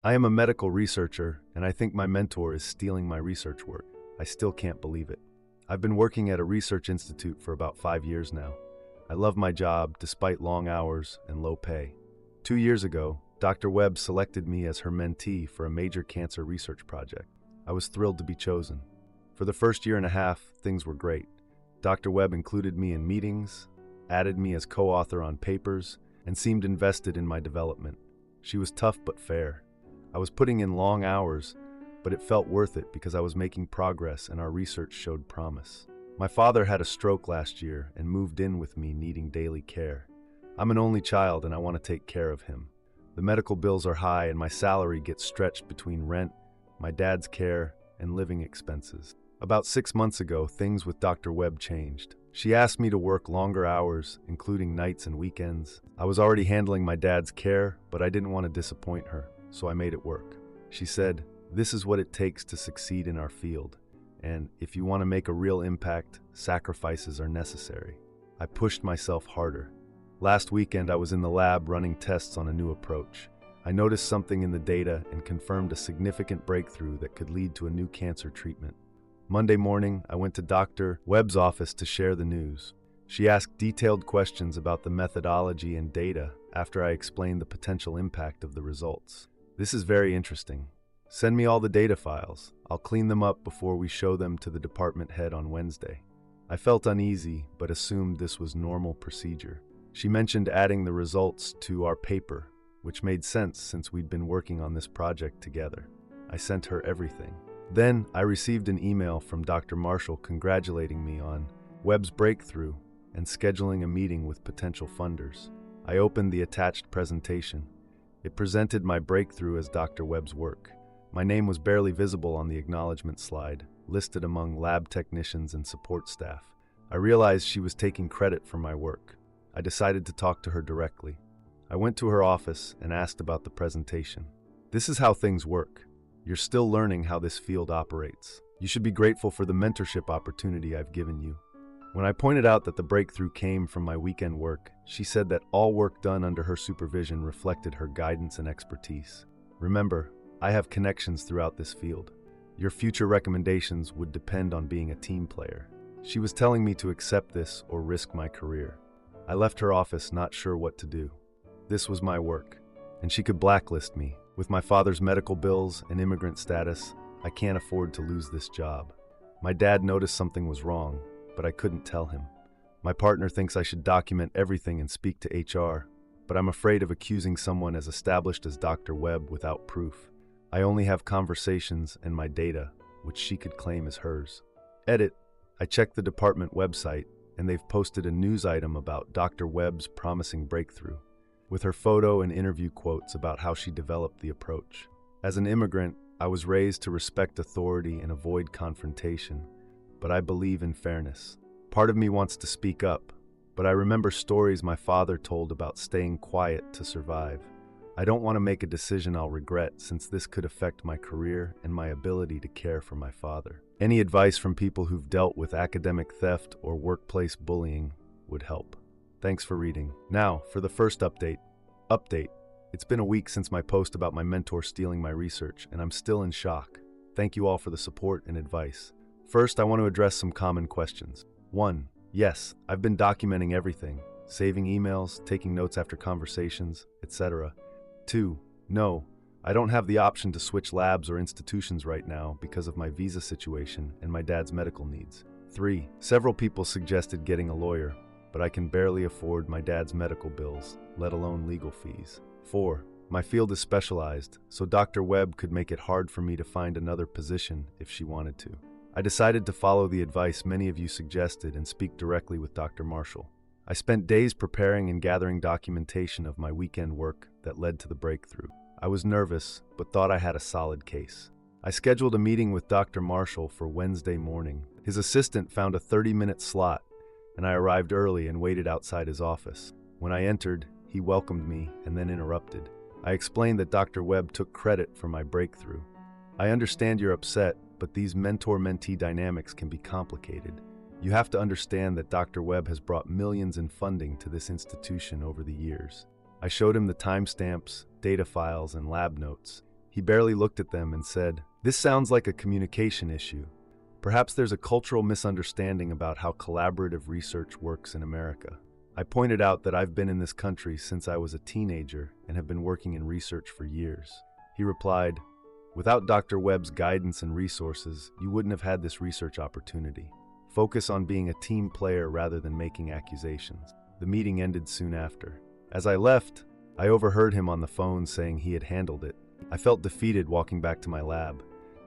I am a medical researcher, and I think my mentor is stealing my research work. I still can't believe it. I've been working at a research institute for about 5 years now. I love my job despite long hours and low pay. 2 years ago, Dr. Webb selected me as her mentee for a major cancer research project. I was thrilled to be chosen. For the first year and a half, things were great. Dr. Webb included me in meetings, added me as co-author on papers, and seemed invested in my development. She was tough but fair. I was putting in long hours, but it felt worth it because I was making progress and our research showed promise. My father had a stroke last year and moved in with me needing daily care. I'm an only child and I want to take care of him. The medical bills are high and my salary gets stretched between rent, my dad's care, and living expenses. About 6 months ago, things with Dr. Webb changed. She asked me to work longer hours, including nights and weekends. I was already handling my dad's care, but I didn't want to disappoint her, so I made it work. She said, "This is what it takes to succeed in our field, and if you want to make a real impact, sacrifices are necessary." I pushed myself harder. Last weekend, I was in the lab running tests on a new approach. I noticed something in the data and confirmed a significant breakthrough that could lead to a new cancer treatment. Monday morning, I went to Dr. Webb's office to share the news. She asked detailed questions about the methodology and data after I explained the potential impact of the results. "This is very interesting. Send me all the data files. I'll clean them up before we show them to the department head on Wednesday." I felt uneasy, but assumed this was normal procedure. She mentioned adding the results to our paper, which made sense since we'd been working on this project together. I sent her everything. Then I received an email from Dr. Marshall congratulating me on Webb's breakthrough and scheduling a meeting with potential funders. I opened the attached presentation. It presented my breakthrough as Dr. Webb's work. My name was barely visible on the acknowledgement slide, listed among lab technicians and support staff. I realized she was taking credit for my work. I decided to talk to her directly. I went to her office and asked about the presentation. "This is how things work. You're still learning how this field operates. You should be grateful for the mentorship opportunity I've given you." When I pointed out that the breakthrough came from my weekend work, she said that all work done under her supervision reflected her guidance and expertise. "Remember, I have connections throughout this field. Your future recommendations would depend on being a team player." She was telling me to accept this or risk my career. I left her office not sure what to do. This was my work, and she could blacklist me. With my father's medical bills and immigrant status, I can't afford to lose this job. My dad noticed something was wrong, but I couldn't tell him. My partner thinks I should document everything and speak to HR, but I'm afraid of accusing someone as established as Dr. Webb without proof. I only have conversations and my data, which she could claim as hers. Edit. I checked the department website, and they've posted a news item about Dr. Webb's promising breakthrough, with her photo and interview quotes about how she developed the approach. As an immigrant, I was raised to respect authority and avoid confrontation, but I believe in fairness. Part of me wants to speak up, but I remember stories my father told about staying quiet to survive. I don't want to make a decision I'll regret, since this could affect my career and my ability to care for my father. Any advice from people who've dealt with academic theft or workplace bullying would help. Thanks for reading. Now, for the first update. It's been a week since my post about my mentor stealing my research, and I'm still in shock. Thank you all for the support and advice. First, I want to address some common questions. 1. Yes, I've been documenting everything, saving emails, taking notes after conversations, etc. 2. No, I don't have the option to switch labs or institutions right now because of my visa situation and my dad's medical needs. 3. Several people suggested getting a lawyer, but I can barely afford my dad's medical bills, let alone legal fees. 4. My field is specialized, so Dr. Webb could make it hard for me to find another position if she wanted to. I decided to follow the advice many of you suggested and speak directly with Dr. Marshall. I spent days preparing and gathering documentation of my weekend work that led to the breakthrough. I was nervous, but thought I had a solid case. I scheduled a meeting with Dr. Marshall for Wednesday morning. His assistant found a 30-minute slot, and I arrived early and waited outside his office. When I entered, he welcomed me and then interrupted. I explained that Dr. Webb took credit for my breakthrough. "I understand you're upset, but these mentor-mentee dynamics can be complicated. You have to understand that Dr. Webb has brought millions in funding to this institution over the years." I showed him the timestamps, data files, and lab notes. He He barely looked at them and said, "This sounds like a communication issue. Perhaps there's a cultural misunderstanding about how collaborative research works in America." I pointed out that I've been in this country since I was a teenager and have been working in research for years. He replied, "Without Dr. Webb's guidance and resources, you wouldn't have had this research opportunity. Focus on being a team player rather than making accusations." The meeting ended soon after. As I left, I overheard him on the phone saying he had handled it. I felt defeated walking back to my lab.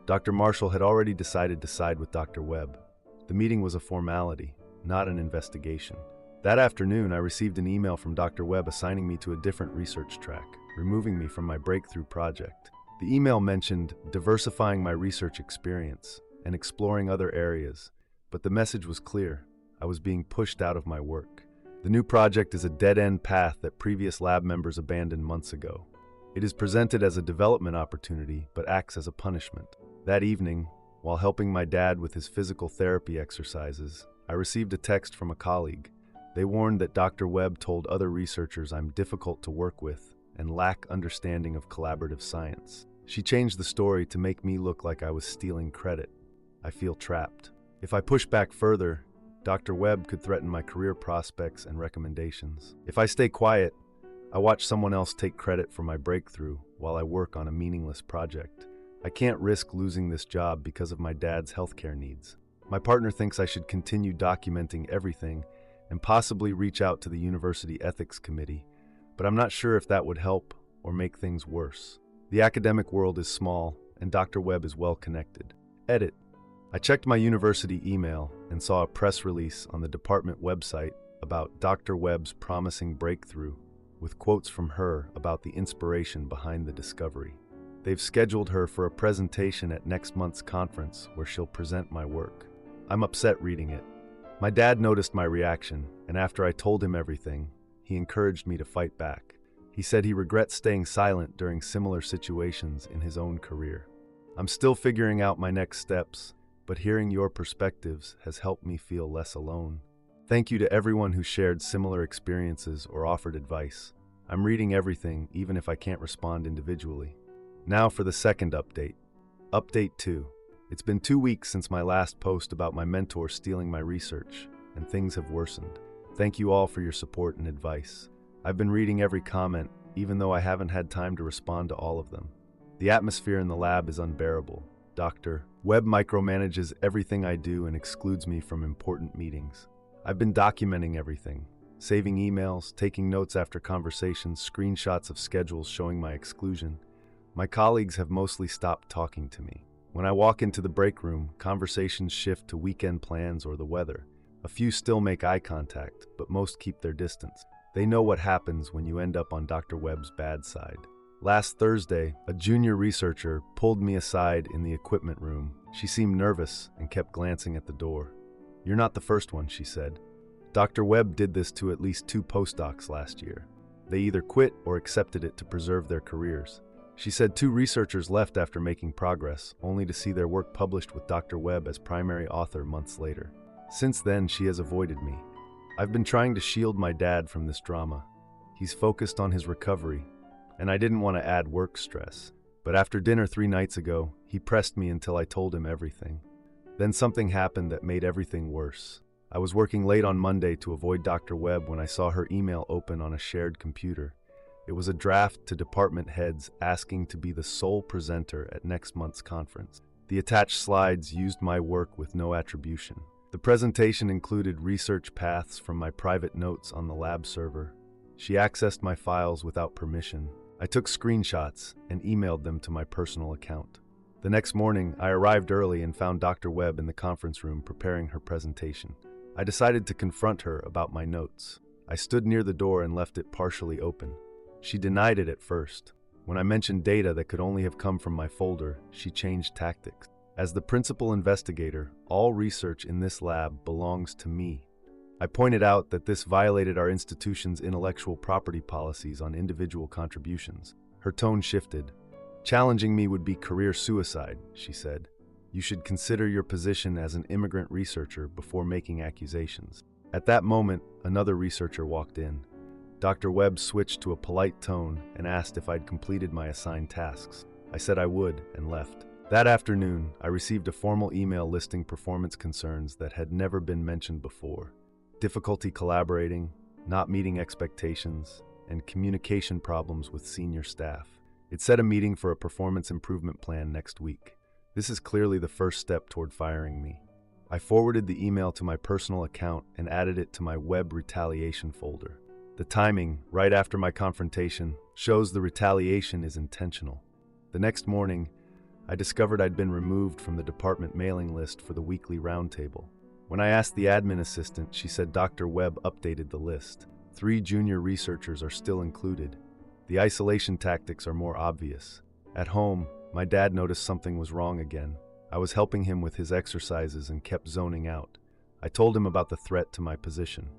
Dr. Marshall had already decided to side with Dr. Webb. The meeting was a formality, not an investigation. That afternoon, I received an email from Dr. Webb assigning me to a different research track, removing me from my breakthrough project. The email mentioned diversifying my research experience and exploring other areas, but the message was clear. I was being pushed out of my work. The new project is a dead-end path that previous lab members abandoned months ago. It is presented as a development opportunity, but acts as a punishment. That evening, while helping my dad with his physical therapy exercises, I received a text from a colleague. They warned that Dr. Webb told other researchers I'm difficult to work with and lack understanding of collaborative science. She changed the story to make me look like I was stealing credit. I feel trapped. If I push back further, Dr. Webb could threaten my career prospects and recommendations. If I stay quiet, I watch someone else take credit for my breakthrough while I work on a meaningless project. I can't risk losing this job because of my dad's healthcare needs. My partner thinks I should continue documenting everything and possibly reach out to the university ethics committee, but I'm not sure if that would help or make things worse. The academic world is small, and Dr. Webb is well connected. Edit. I checked my university email and saw a press release on the department website about Dr. Webb's promising breakthrough, with quotes from her about the inspiration behind the discovery. They've scheduled her for a presentation at next month's conference where she'll present my work. I'm upset reading it. My dad noticed my reaction, and after I told him everything, he encouraged me to fight back. He said he regrets staying silent during similar situations in his own career. I'm still figuring out my next steps, but hearing your perspectives has helped me feel less alone. Thank you to everyone who shared similar experiences or offered advice. I'm reading everything, even if I can't respond individually. Now for the second update. Update 2. It's been 2 weeks since my last post about my mentor stealing my research, and things have worsened. Thank you all for your support and advice. I've been reading every comment, even though I haven't had time to respond to all of them. The atmosphere in the lab is unbearable. Dr. Webb micromanages everything I do and excludes me from important meetings. I've been documenting everything, saving emails, taking notes after conversations, screenshots of schedules showing my exclusion. My colleagues have mostly stopped talking to me. When I walk into the break room, conversations shift to weekend plans or the weather. A few still make eye contact, but most keep their distance. They know what happens when you end up on Dr. Webb's bad side. Last Thursday, a junior researcher pulled me aside in the equipment room. She seemed nervous and kept glancing at the door. "You're not the first one," she said. "Dr. Webb did this to at least 2 postdocs last year. They either quit or accepted it to preserve their careers." She said 2 researchers left after making progress, only to see their work published with Dr. Webb as primary author months later. Since then, she has avoided me. I've been trying to shield my dad from this drama. He's focused on his recovery, and I didn't want to add work stress. But after dinner 3 nights ago, he pressed me until I told him everything. Then something happened that made everything worse. I was working late on Monday to avoid Dr. Webb when I saw her email open on a shared computer. It was a draft to department heads asking to be the sole presenter at next month's conference. The attached slides used my work with no attribution. The presentation included research paths from my private notes on the lab server. She accessed my files without permission. I took screenshots and emailed them to my personal account. The next morning, I arrived early and found Dr. Webb in the conference room preparing her presentation. I decided to confront her about my notes. I stood near the door and left it partially open. She denied it at first. When I mentioned data that could only have come from my folder, she changed tactics. As the principal investigator, all research in this lab belongs to me. I pointed out that this violated our institution's intellectual property policies on individual contributions. Her tone shifted. "Challenging me would be career suicide," she said. "You should consider your position as an immigrant researcher before making accusations." At that moment, another researcher walked in. Dr. Webb switched to a polite tone and asked if I'd completed my assigned tasks. I said I would and left. That afternoon, I received a formal email listing performance concerns that had never been mentioned before. Difficulty collaborating, not meeting expectations, and communication problems with senior staff. It set a meeting for a performance improvement plan next week. This is clearly the first step toward firing me. I forwarded the email to my personal account and added it to my web retaliation folder. The timing, right after my confrontation, shows the retaliation is intentional. The next morning, I discovered I'd been removed from the department mailing list for the weekly roundtable. When I asked the admin assistant, she said Dr. Webb updated the list. 3 junior researchers are still included. The isolation tactics are more obvious. At home, my dad noticed something was wrong again. I was helping him with his exercises and kept zoning out. I told him about the threat to my position.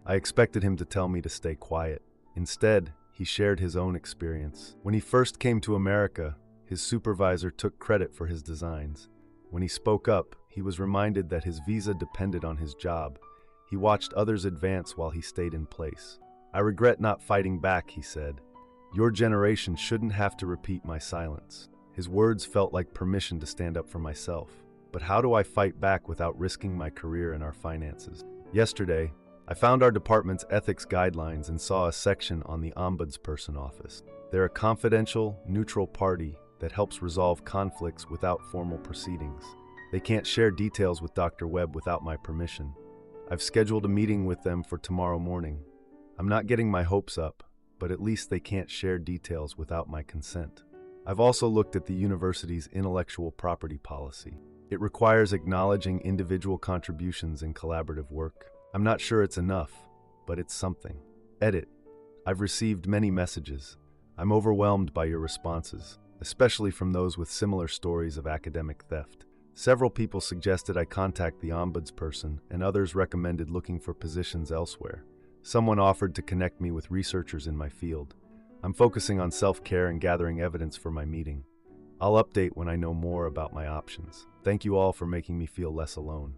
I expected him to tell me to stay quiet. Instead, he shared his own experience. When he first came to America, his supervisor took credit for his designs. When he spoke up, he was reminded that his visa depended on his job. He watched others advance while he stayed in place. I regret not fighting back, he said. Your generation shouldn't have to repeat my silence. His words felt like permission to stand up for myself. But how do I fight back without risking my career and our finances? Yesterday, I found our department's ethics guidelines and saw a section on the Ombudsperson office. They're a confidential, neutral party that helps resolve conflicts without formal proceedings. They can't share details with Dr. Webb without my permission. I've scheduled a meeting with them for tomorrow morning. I'm not getting my hopes up, but at least they can't share details without my consent. I've also looked at the university's intellectual property policy. It requires acknowledging individual contributions in collaborative work. I'm not sure it's enough, but it's something. Edit. I've received many messages. I'm overwhelmed by your responses, especially from those with similar stories of academic theft. Several people suggested I contact the ombudsperson, and others recommended looking for positions elsewhere. Someone offered to connect me with researchers in my field. I'm focusing on self-care and gathering evidence for my meeting. I'll update when I know more about my options. Thank you all for making me feel less alone.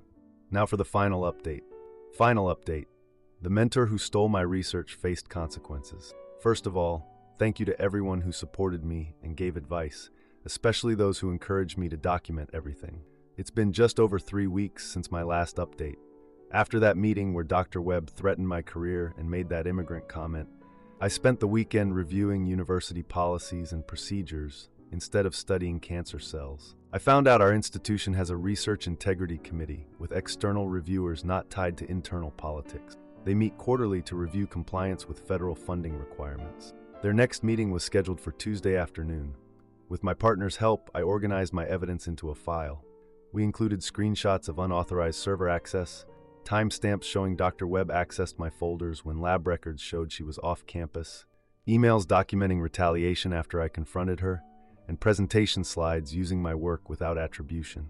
Now for the final update. Final update. The mentor who stole my research faced consequences. First of all, thank you to everyone who supported me and gave advice, especially those who encouraged me to document everything. It's been just over 3 weeks since my last update. After that meeting where Dr. Webb threatened my career and made that immigrant comment, I spent the weekend reviewing university policies and procedures instead of studying cancer cells. I found out our institution has a research integrity committee with external reviewers not tied to internal politics. They meet quarterly to review compliance with federal funding requirements. Their next meeting was scheduled for Tuesday afternoon. With my partner's help, I organized my evidence into a file. We included screenshots of unauthorized server access, timestamps showing Dr. Webb accessed my folders when lab records showed she was off campus, emails documenting retaliation after I confronted her, and presentation slides using my work without attribution.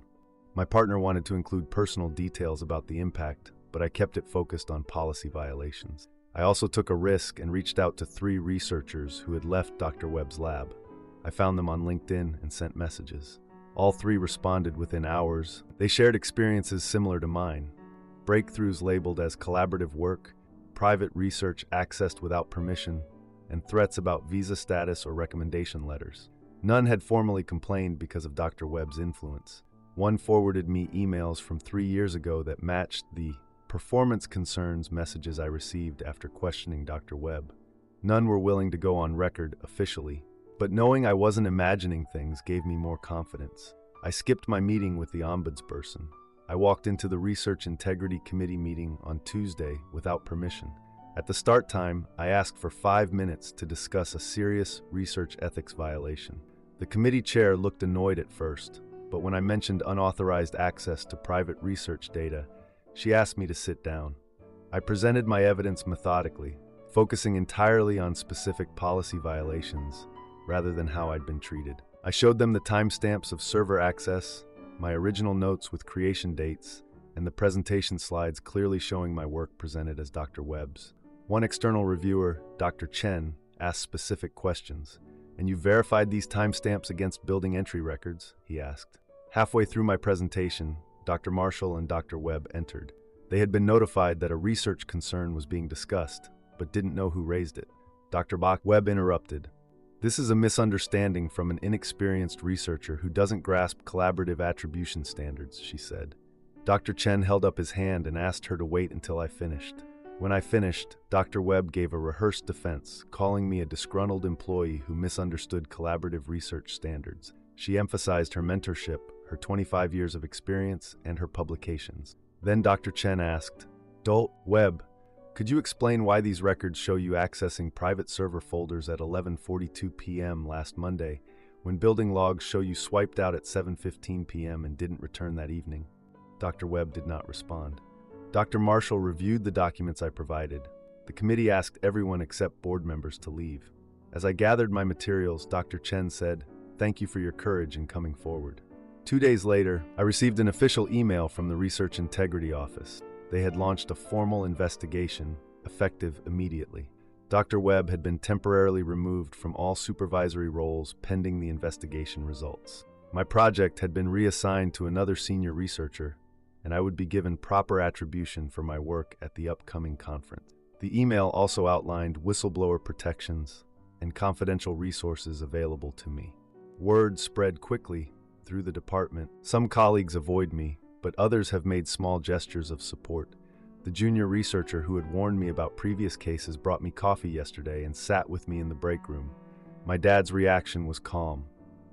My partner wanted to include personal details about the impact, but I kept it focused on policy violations. I also took a risk and reached out to 3 researchers who had left Dr. Webb's lab. I found them on LinkedIn and sent messages. All 3 responded within hours. They shared experiences similar to mine. Breakthroughs labeled as collaborative work, private research accessed without permission, and threats about visa status or recommendation letters. None had formally complained because of Dr. Webb's influence. One forwarded me emails from 3 years ago that matched the performance concerns messages I received after questioning Dr. Webb. None were willing to go on record officially, but knowing I wasn't imagining things gave me more confidence. I skipped my meeting with the ombudsperson. I walked into the Research Integrity Committee meeting on Tuesday without permission. At the start time, I asked for 5 minutes to discuss a serious research ethics violation. The committee chair looked annoyed at first, but when I mentioned unauthorized access to private research data, she asked me to sit down. I presented my evidence methodically, focusing entirely on specific policy violations rather than how I'd been treated. I showed them the timestamps of server access, my original notes with creation dates, and the presentation slides clearly showing my work presented as Dr. Webb's. One external reviewer, Dr. Chen, asked specific questions. "And you verified these timestamps against building entry records?" he asked. Halfway through my presentation, Dr. Marshall and Dr. Webb entered. They had been notified that a research concern was being discussed, but didn't know who raised it. Dr. Webb interrupted. This is a misunderstanding from an inexperienced researcher who doesn't grasp collaborative attribution standards, she said. Dr. Chen held up his hand and asked her to wait until I finished. When I finished, Dr. Webb gave a rehearsed defense, calling me a disgruntled employee who misunderstood collaborative research standards. She emphasized her mentorship, her 25 years of experience, and her publications. Then Dr. Chen asked, "Dr. Webb, could you explain why these records show you accessing private server folders at 11:42 p.m. last Monday, when building logs show you swiped out at 7:15 p.m. and didn't return that evening?" Dr. Webb did not respond. Dr. Marshall reviewed the documents I provided. The committee asked everyone except board members to leave. As I gathered my materials, Dr. Chen said, "Thank you for your courage in coming forward." 2 days later, I received an official email from the Research Integrity Office. They had launched a formal investigation, effective immediately. Dr. Webb had been temporarily removed from all supervisory roles pending the investigation results. My project had been reassigned to another senior researcher, and I would be given proper attribution for my work at the upcoming conference. The email also outlined whistleblower protections and confidential resources available to me. Word spread quickly through the department. Some colleagues avoid me, but others have made small gestures of support. The junior researcher who had warned me about previous cases brought me coffee yesterday and sat with me in the break room. My dad's reaction was calm.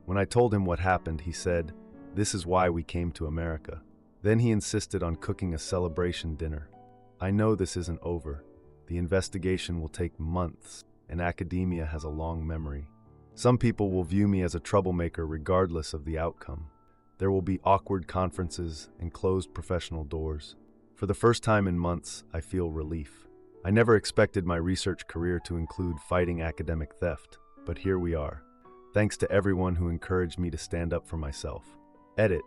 When I told him what happened, he said, "This is why we came to America." Then he insisted on cooking a celebration dinner. I know this isn't over. The investigation will take months, and academia has a long memory. Some people will view me as a troublemaker regardless of the outcome. There will be awkward conferences and closed professional doors. For the first time in months, I feel relief. I never expected my research career to include fighting academic theft, but here we are. Thanks to everyone who encouraged me to stand up for myself. Edit.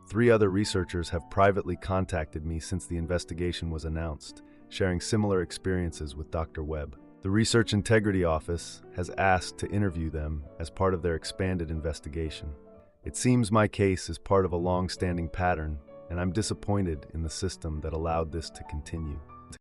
3 other researchers have privately contacted me since the investigation was announced, sharing similar experiences with Dr. Webb. The Research Integrity Office has asked to interview them as part of their expanded investigation. It seems my case is part of a long-standing pattern, and I'm disappointed in the system that allowed this to continue.